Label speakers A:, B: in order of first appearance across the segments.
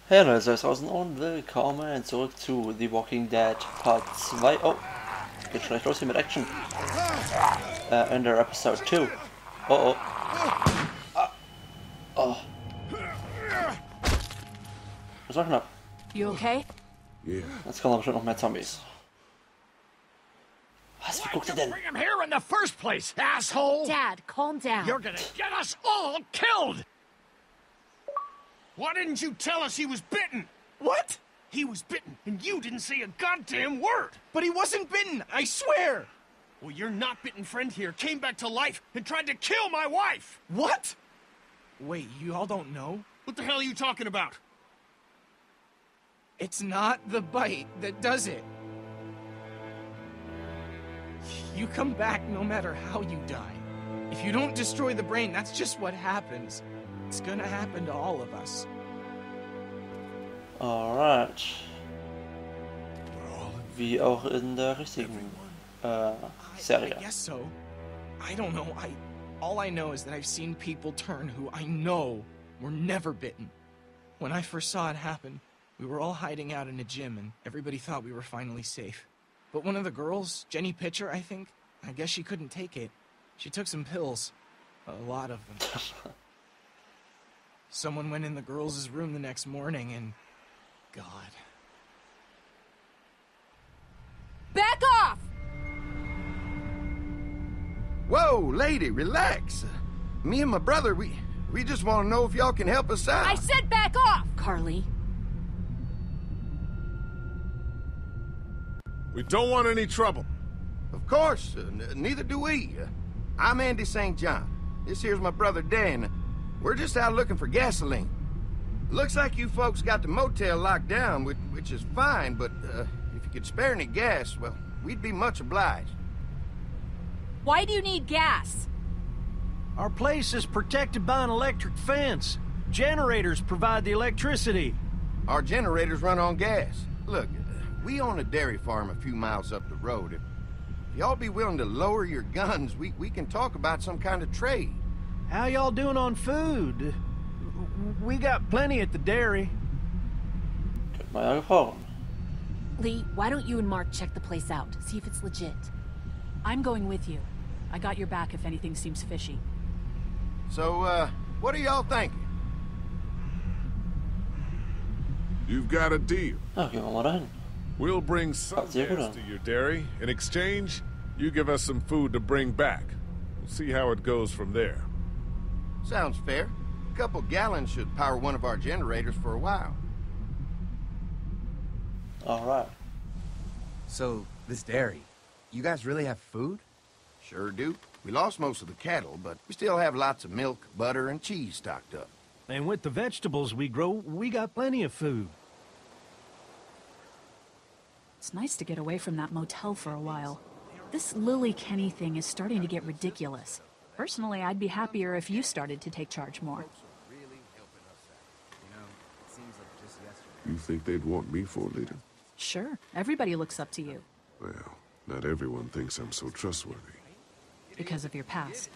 A: Hey Leute, seid draußen und willkommen zurück zu The Walking Dead Part 2. Oh, geht schon recht los hier mit Action. In der Episode 2. Oh oh. Ah. Oh. Was war knapp?
B: You okay?
C: Yeah.
A: Jetzt kommen aber bestimmt noch mehr Zombies. Was, wie guckt ihr denn?
D: Bring him here in the first place, asshole!
B: Dad, calm down.
D: You're gonna get us all killed! Why didn't you tell us he was bitten?
E: What?
D: He was bitten, and you didn't say a goddamn word!
E: But he wasn't bitten, I swear!
D: Well, your not-bitten friend here came back to life and tried to kill my wife!
E: What? Wait, you all don't know?
D: What the hell are you talking about?
E: It's not the bite that does it. You come back no matter how you die. If you don't destroy the brain, that's just what happens. It's gonna happen to all of us.
A: Alright. Wie auch in der richtigen Serie.
E: I guess so. I don't know. All I know is that I've seen people turn who I know were never bitten. When I first saw it happen, we were all hiding out in a gym and everybody thought we were finally safe. But one of the girls, Jenny Pitcher, I think, I guess she couldn't take it. She took some pills. A lot of them. Someone went in the girls' room the next morning and... God.
B: Back off!
F: Whoa, lady, relax. Me and my brother, we just want to know if y'all can help us out.
B: I said back off! Carly.
C: We don't want any trouble.
F: Of course, neither do we. I'm Andy St. John. This here's my brother Dan. We're just out looking for gasoline. Looks like you folks got the motel locked down, which is fine, but if you could spare any gas, well, we'd be much obliged.
B: Why do you need gas?
G: Our place is protected by an electric fence. Generators provide the electricity.
F: Our generators run on gas. Look, we own a dairy farm a few miles up the road. If y'all be willing to lower your guns, we can talk about some kind of trade.
G: How y'all doing on food? We got plenty at the dairy.
A: Könnte man ja gebrauchen.
B: Lee, why don't you and Mark check the place out, see if it's legit? I'm going with you. I got your back if anything seems fishy.
F: So, what are y'all thinking?
C: You've got a deal.
A: Ja, gehen wir mal dahin.
C: We'll bring some
A: Hört sich gut
C: gas
A: an.
C: to your dairy. In exchange, you give us some food to bring back. We'll see how it goes from there.
F: Sounds fair. A couple gallons should power one of our generators for a while.
A: Alright.
H: So, this dairy, you guys really have food?
F: Sure do. We lost most of the cattle, but we still have lots of milk, butter, and cheese stocked up.
G: And with the vegetables we grow, we got plenty of food.
B: It's nice to get away from that motel for a while. This Lily Kenny thing is starting to get ridiculous. Personally, I'd be happier if you started to take charge more.
C: You think they'd want me for a leader?
B: Sure, everybody looks up to you.
C: Well, not everyone thinks I'm so trustworthy.
B: Because of your past.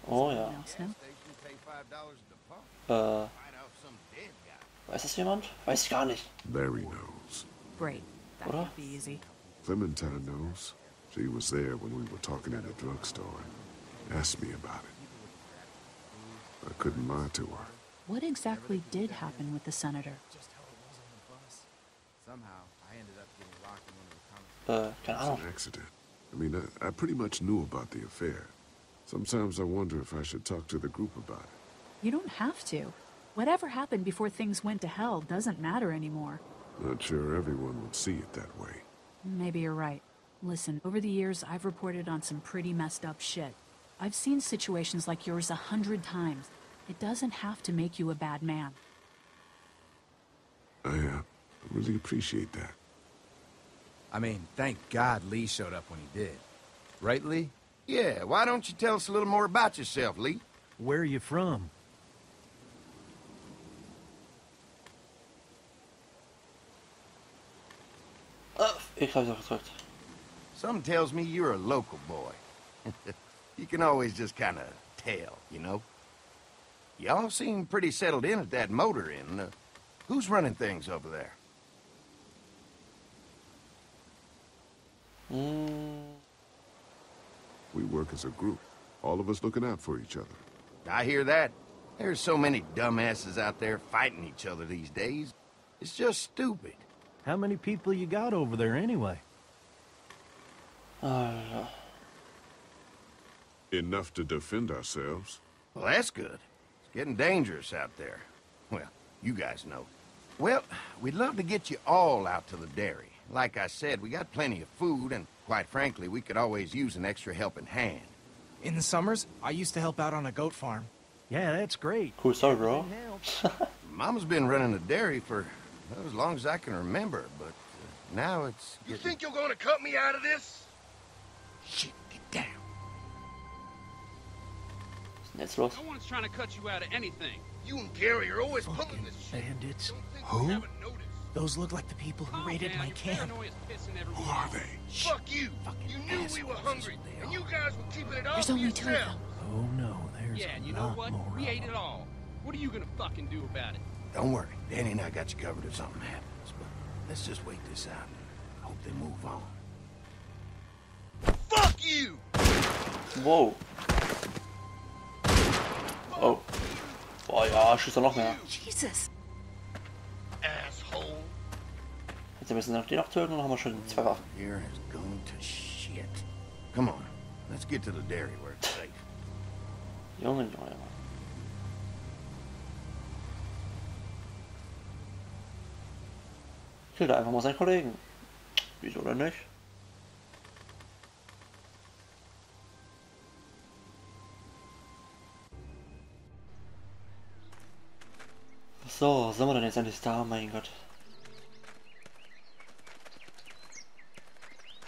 A: Oh ja.
B: Anyone else know?
A: Weiß das jemand? Weiß ich gar nicht.
C: Larry knows.
B: Great. That
A: Oder?
B: would be easy.
C: Clementine knows. She was there when we were talking in the drugstore and asked me about it. I couldn't lie to her.
B: What exactly did happen with the senator?
H: Somehow, I ended up getting locked in one of the
A: Keine
C: It's
A: Ahnung.
C: an accident. I mean, I pretty much knew about the affair. Sometimes I wonder if I should talk to the group about it.
B: You don't have to. Whatever happened before things went to hell doesn't matter anymore.
C: Not sure everyone would see it that way.
B: Maybe you're right. Listen, over the years, I've reported on some pretty messed up shit. I've seen situations like yours 100 times. It doesn't have to make you a bad man.
C: I really appreciate that.
H: I mean, thank God Lee showed up when he did. Right, Lee?
F: Yeah, why don't you tell us a little more about yourself, Lee?
G: Where are you from?
A: Ich hab's auch gedrückt.
F: Something tells me you're a local boy. You can always just kind of tell, you know? Y'all seem pretty settled in at that motor inn. Who's running things over there?
C: We work as a group, all of us looking out for each other.
F: I hear that. There's so many dumbasses out there fighting each other these days. It's just stupid.
G: How many people you got over there anyway?
C: Enough to defend ourselves.
F: Well, that's good. It's getting dangerous out there. Well, you guys know. Well, we'd love to get you all out to the dairy. Like I said, we got plenty of food, and quite frankly, we could always use an extra helping hand.
E: In the summers, I used to help out on a goat farm.
G: Yeah, that's great.
A: Cool story, bro.
F: Mama's been running the dairy for well, as long as I can remember, but now it's...
D: You think you're gonna cut me out of this?
E: Shit, get down.
A: Jetzt los.
I: No one's trying to cut you out of anything.
D: You and Gary are always pulling this shit.
G: Bandits.
D: Don't think
E: Who?
D: we haven't noticed.
E: Those look like the people who raided my camp.
C: Who are they?
D: Fuck you!
E: Fucking
D: You knew we were
E: assholes,
D: hungry,
E: that's what they
D: and
E: are.
D: you guys were keeping it all
B: There's
D: for
B: only two of
D: yourselves.
B: them.
G: Oh no, there's
I: Yeah, and you
G: a
I: know
G: lot
I: what?
G: more
I: We
G: of
I: ate
G: them.
I: it all. What are you gonna fucking do about it?
F: Don't worry, Danny and I got you covered if something happens, but let's just wait this out. Hope they move on.
D: Fuck you!
A: Wow. Oh. Boah, ja, schießt er noch mehr.
B: Jesus.
D: Asshole.
A: Jetzt müssen wir noch die noch töten und dann haben wir schon zwei Waffen.
F: Here has gone to shit. Come on, let's get to the dairy where it's safe.
A: Junge, Junge, Junge. Killt er einfach mal seinen Kollegen. Wieso denn nicht? So, sind wir denn jetzt endlich da? Mein Gott.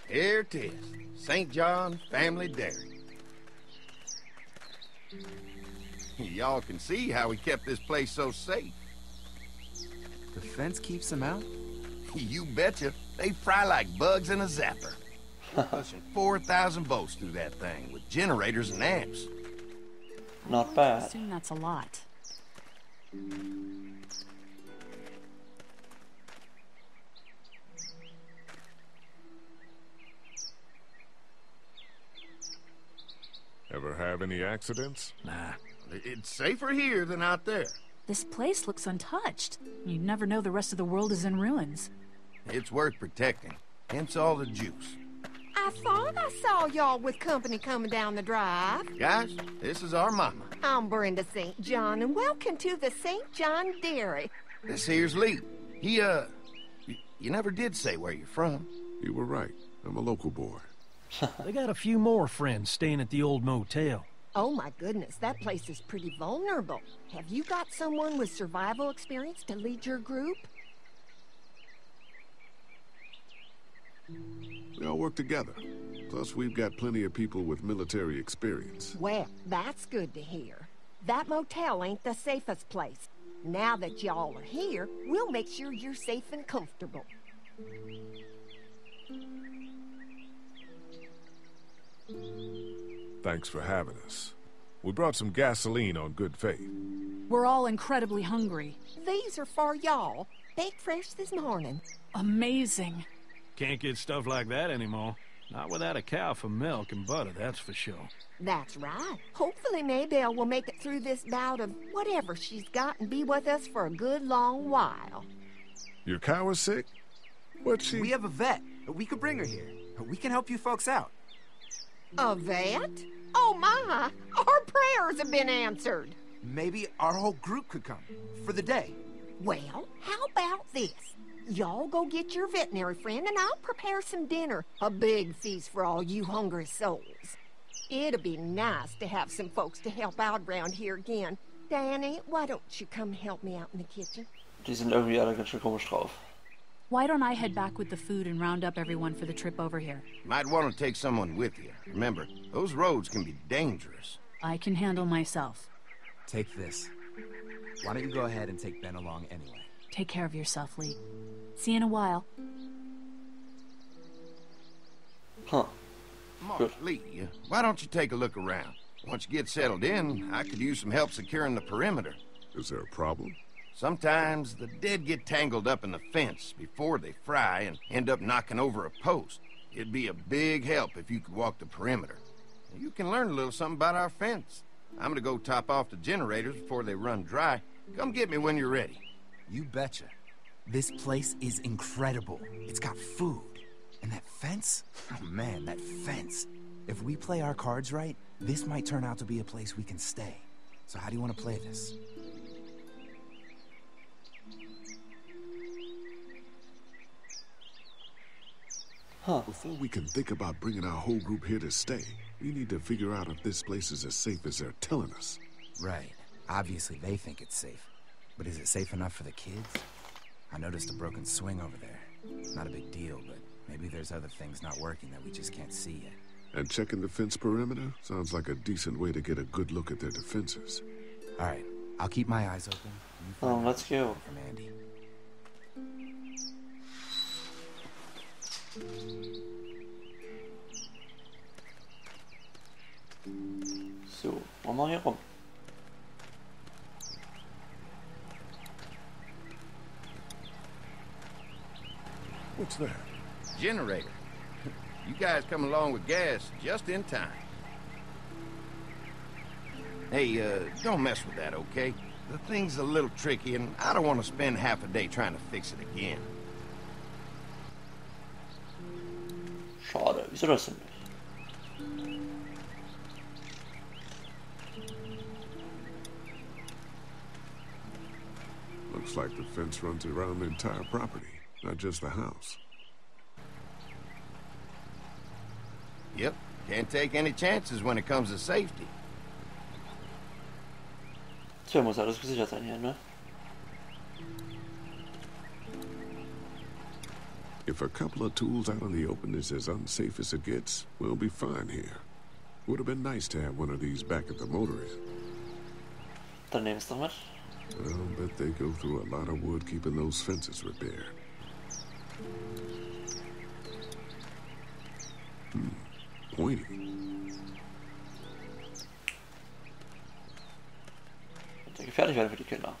F: Here it is, St. John Family Dairy. Y'all can see how we kept this place so safe.
H: The fence keeps them out?
F: You betcha. They fry like bugs in a zapper. Pushing 4,000 volts through that thing with generators and amps.
A: Not
B: I
A: bad.
B: assume that's a lot.
C: Ever have any accidents?
F: Nah, it's safer here than out there.
B: This place looks untouched. You'd never know the rest of the world is in ruins.
F: It's worth protecting. Hence all the juice.
J: I thought I saw y'all with company coming down the drive.
F: Guys, this is our mama.
J: I'm Brenda St. John, and welcome to the St. John Dairy.
F: This here's Lee. He, you never did say where you're from.
C: You were right. I'm a local boy.
G: They got a few more friends staying at the old motel.
J: Oh my goodness, that place is pretty vulnerable. Have you got someone with survival experience to lead your group?
C: We all work together. Plus, we've got plenty of people with military experience.
J: Well, that's good to hear. That motel ain't the safest place. Now that y'all are here, we'll make sure you're safe and comfortable.
C: Thanks for having us. We brought some gasoline on good faith.
B: We're all incredibly hungry.
J: These are for y'all. Baked fresh this morning.
B: Amazing.
G: Can't get stuff like that anymore. Not without a cow for milk and butter, that's for sure.
J: That's right. Hopefully Maybelle will make it through this bout of whatever she's got and be with us for a good long while.
C: Your cow is sick? What's she...
H: We have a vet. We could bring her here. We can help you folks out.
J: A vet? Oh my! Our prayers have been answered.
H: Maybe our whole group could come for the day.
J: Well, how about this? Y'all go get your veterinary friend and I'll prepare some dinner. A big feast for all you hungry souls. It'd be nice to have some folks to help out around here again. Danny, why don't you come help me out in the kitchen?
A: Die sind irgendwie alle ganz schön komisch drauf.
B: Why don't I head back with the food and round up everyone for the trip over here?
F: Might want to take someone with you. Remember, those roads can be dangerous.
B: I can handle myself.
H: Take this. Why don't you go ahead and take Ben along anyway?
B: Take care of yourself, Lee. See you in a while.
A: Huh.
F: Mark, Lee, why don't you take a look around? Once you get settled in, I could use some help securing the perimeter.
C: Is there a problem?
F: Sometimes the dead get tangled up in the fence before they fry and end up knocking over a post. It'd be a big help if you could walk the perimeter. You can learn a little something about our fence. I'm gonna go top off the generators before they run dry. Come get me when you're ready.
H: You betcha. This place is incredible. It's got food. And that fence? Oh man, that fence. If we play our cards right, this might turn out to be a place we can stay. So how do you want to play this?
C: Before we can think about bringing our whole group here to stay, we need to figure out if this place is as safe as they're telling us.
H: Right. Obviously they think it's safe. But is it safe enough for the kids? I noticed a broken swing over there. Not a big deal, but maybe there's other things not working that we just can't see yet.
C: And checking the fence perimeter sounds like a decent way to get a good look at their defenses.
H: All right. I'll keep my eyes open.
A: Let's go.
H: From Andy.
A: So, wollen wir hier rum.
C: What's that?
F: Generator. You guys come along with gas just in time. Hey, don't mess with that, okay? The thing's a little tricky, and I don't want to spend half a day trying to fix it again.
A: Schade, wieso das denn nicht?
C: Looks like the fence runs around the entire property, not just the house.
F: Yep, can't take any chances when it comes to safety.
A: Tja, muss alles gesichert sein hier, ne?
C: If a couple of tools out in the open is as unsafe as it gets, we'll be fine here. Would have been nice to have one of these back at the motor inn.
A: Dann nehm's doch mit.
C: I'll bet they go through a lot of wood keeping those fences repaired. Pointy.
A: Könnte gefährlich werden für die Kinder.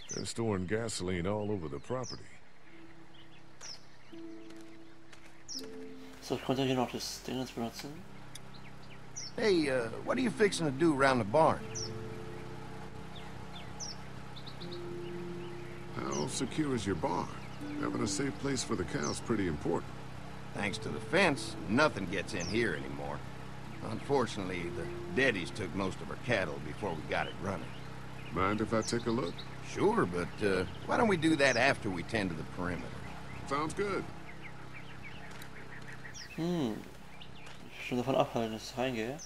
C: They're storing gasoline all over the property.
A: So, ich konnte hier noch das Ding jetzt benutzen.
F: Hey, what are you fixing to do around the barn?
C: How secure is your barn? Having a safe place for the cows pretty important.
F: Thanks to the fence, nothing gets in here anymore. Unfortunately, the Daddies took most of our cattle before we got it running.
C: Mind if I take a look?
F: Sure, but why don't we do that after we tend to the perimeter?
C: Sounds good.
A: Schon davon abhalten, dass ich reingehe.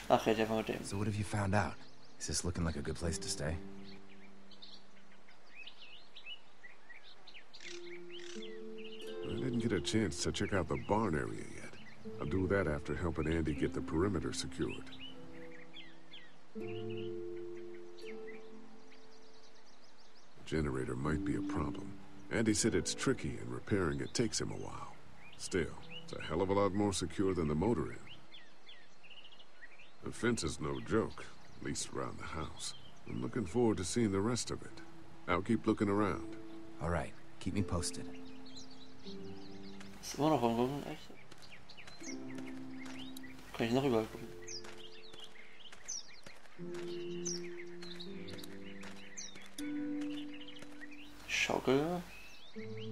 A: Ach, red einfach mit dem.
H: So what have you found out? Is this looking like a good place to stay?
C: I didn't get a chance to check out the barn area yet. I'll do that after helping Andy get the perimeter secured. The generator might be a problem. Andy said it's tricky and repairing it takes him a while. Still, it's a hell of a lot more secure than the motor inn. The fence is no joke, at least around the house. I'm looking forward to seeing the rest of it. I'll keep looking around.
H: All right, keep me posted.
A: Ist immer noch rumgucken, echt? Kann ich noch überall gucken? Schaukel.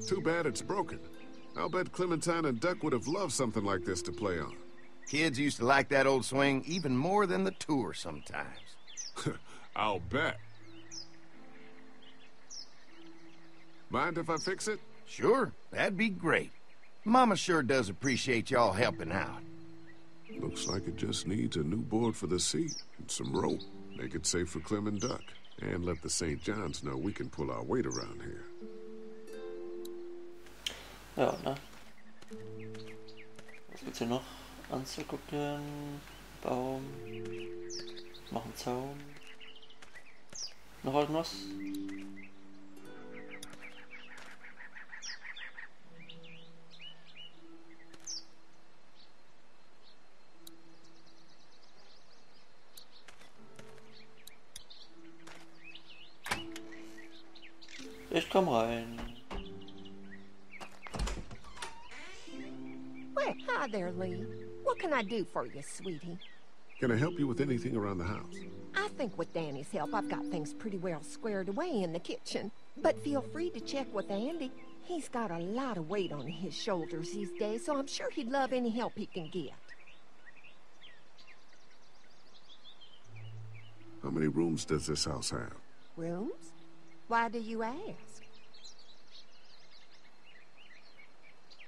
C: Too bad it's broken. I'll bet Clementine and Duck would have loved something like this to play on.
F: Kids used to like that old swing even more than the tour sometimes.
C: I'll bet. Mind if I fix it?
F: Sure, that'd be great. Mama sure does appreciate y'all helping out.
C: Looks like it just needs a new board for the seat and some rope. Make it safe for Clem and Duck. And let the St. John's know we can pull our weight around here.
A: Ja, ne? Was gibt's hier noch anzugucken? Baum. Noch ein Zaun. Noch irgendwas? Ich komm rein.
J: Well, hi there, Lee. What can I do for you, sweetie?
C: Can I help you with anything around the house?
J: I think with Danny's help, I've got things pretty well squared away in the kitchen. But feel free to check with Andy. He's got a lot of weight on his shoulders these days, so I'm sure he'd love any help he can get.
C: How many rooms does this house have?
J: Rooms? Why do you ask?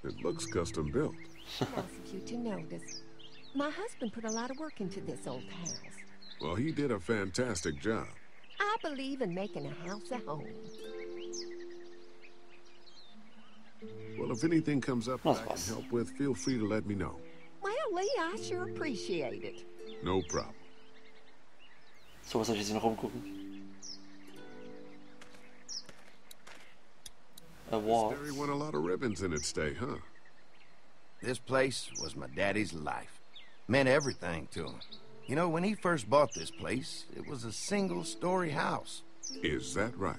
C: It looks custom built.
J: Nice of you to notice. My husband put a lot of work into this old house.
C: Well, he did a fantastic job.
J: I believe in making a house a home.
C: Well, if anything comes up that I can help with, feel free to let me know.
J: Well, Lee, I sure appreciate it.
C: No problem.
A: So, was soll ich jetzt noch rumgucken?
C: This won a lot of ribbons in its day, huh?
F: This place was my daddy's life. Meant everything to him. You know, when he first bought this place, it was a single-story house.
C: Is that right?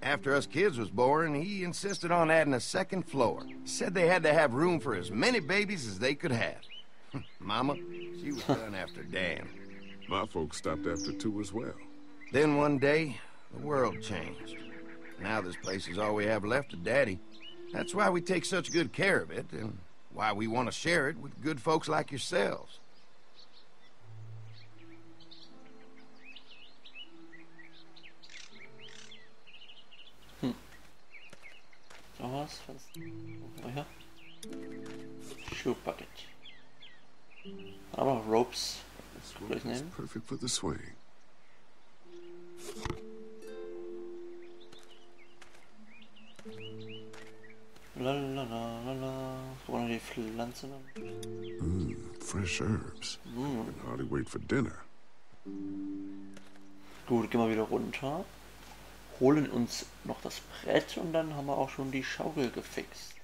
F: After us kids was born, he insisted on adding a second floor. Said they had to have room for as many babies as they could have. Mama, she was done after Dan.
C: My folks stopped after 2 as well.
F: Then one day, the world changed. Now this place is all we have left of Daddy. That's why we take such good care of it, and why we want to share it with good folks like yourselves.
A: Was? Oh ja. Shoe bucket. Aber ropes. Das gleich nehmen.
C: Perfect for the swing.
A: Lalalala. Wollen wir die Pflanzen haben?
C: Fresh herbs. I can hardly wait for dinner.
A: Gut, gehen wir wieder runter. Holen uns noch das Brett und dann haben wir auch schon die Schaukel gefixt.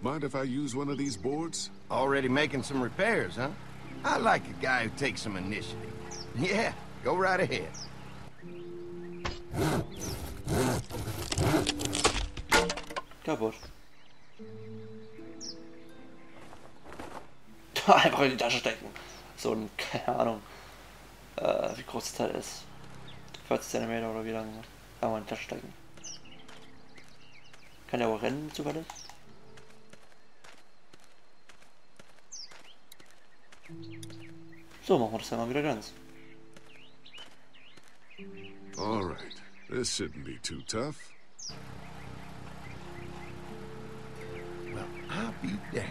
C: Mind if I use one of these boards?
F: Already making some repairs, huh? I like a guy who takes some initiative. Yeah, go right ahead.
A: Kaputt. Einfach in die Tasche stecken. So ein, keine Ahnung, wie groß das Teil ist. 40 cm oder wie lang. Einfach in die Tasche stecken. Kann der auch rennen zufällig? So, machen wir das ja mal wieder ganz.
C: Alright, this shouldn't be too tough.
F: Well, I'll be damned.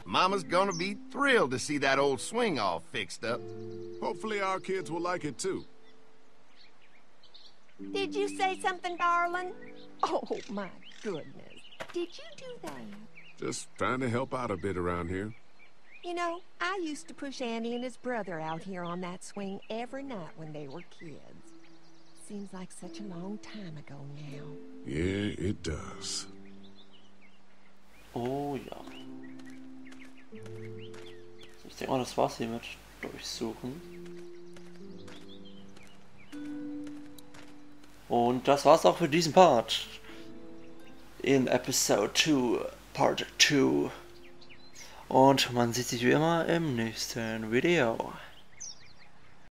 F: Mama's gonna be thrilled to see that old swing all fixed up.
C: Hopefully our kids will like it too.
J: Did you say something, darling? Oh, my goodness. Did you do that?
C: Just trying to help out a bit around here.
J: You know, I used to push Andy and his brother out here on that swing every night when they were kids. Seems like such a long time ago now.
C: Yeah, it does.
A: Oh ja. Ich denke mal, das war's hier mit Durchsuchen. Und das war's auch für diesen Part. In Episode 2, Part 2. Und man sieht sich wie immer im nächsten Video.